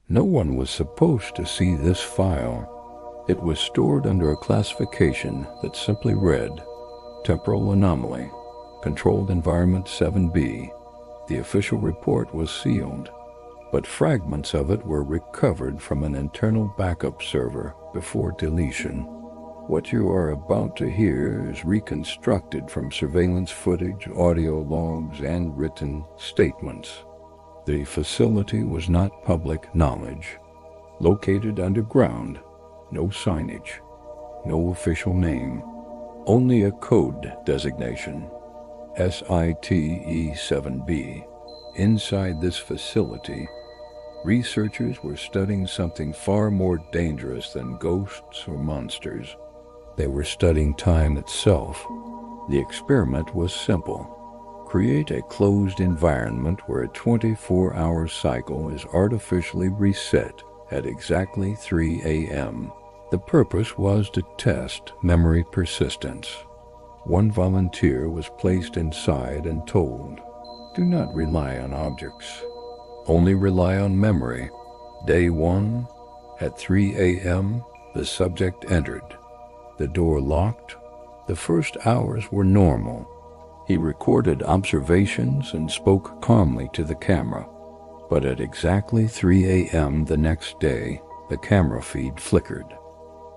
No one was supposed to see this file. It was stored under a classification that simply read, Temporal Anomaly, Controlled Environment 7B. The official report was sealed, but fragments of it were recovered from an internal backup server before deletion. What you are about to hear is reconstructed from surveillance footage, audio logs, and written statements. The facility was not public knowledge. Located underground, no signage, no official name, only a code designation, SITE-7B. Inside this facility, researchers were studying something far more dangerous than ghosts or monsters. They were studying time itself. The experiment was simple. Create a closed environment where a 24-hour cycle is artificially reset at exactly 3 a.m. The purpose was to test memory persistence. One volunteer was placed inside and told, "Do not rely on objects. Only rely on memory." Day 1, at 3 a.m., the subject entered. The door locked. The first hours were normal. He recorded observations and spoke calmly to the camera. But at exactly 3 a.m. the next day, the camera feed flickered.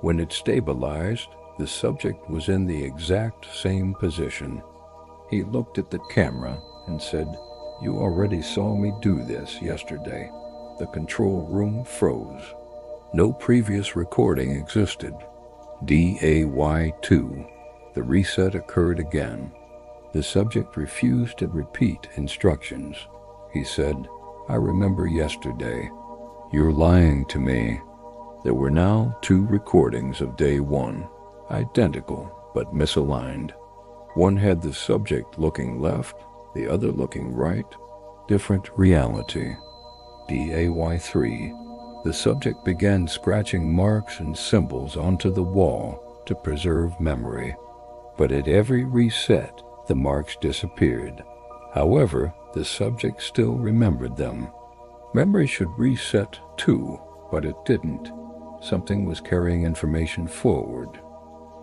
When it stabilized, the subject was in the exact same position. He looked at the camera and said, "You already saw me do this yesterday." The control room froze. No previous recording existed. DAY2. The reset occurred again. The subject refused to repeat instructions. He said, "I remember yesterday. You're lying to me." There were now 2 recordings of day 1, identical but misaligned. One had the subject looking left, the other looking right. Different reality. DAY3. The subject began scratching marks and symbols onto the wall to preserve memory. But at every reset, the marks disappeared. However, the subject still remembered them. Memory should reset too, but it didn't. Something was carrying information forward.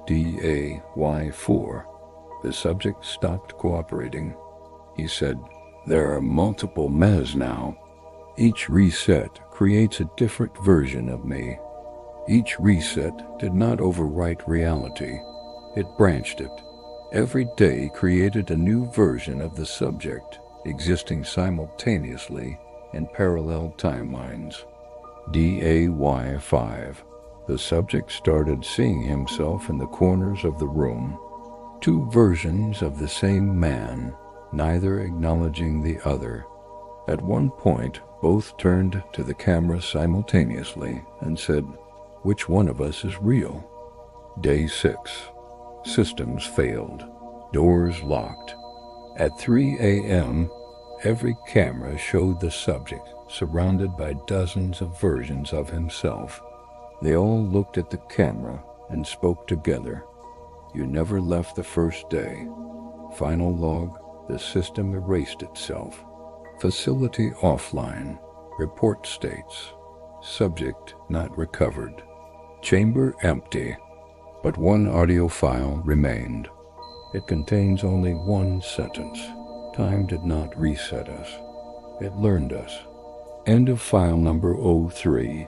DAY4. The subject stopped cooperating. He said, "There are multiple Mez now. Each reset creates a different version of me. Each reset did not overwrite reality. It branched it. Every day created a new version of the subject, existing simultaneously in parallel timelines." DAY5. The subject started seeing himself in the corners of the room. 2 versions of the same man, neither acknowledging the other. At one point, both turned to the camera simultaneously and said, "Which one of us is real?" Day 6. Systems failed. Doors locked. At 3 a.m., every camera showed the subject surrounded by dozens of versions of himself. They all looked at the camera and spoke together. "You never left the first day." Final log, the system erased itself. Facility offline. Report states, subject not recovered. Chamber empty. But one audio file remained. It contains only one sentence. Time did not reset us. It learned us. End of file number 03.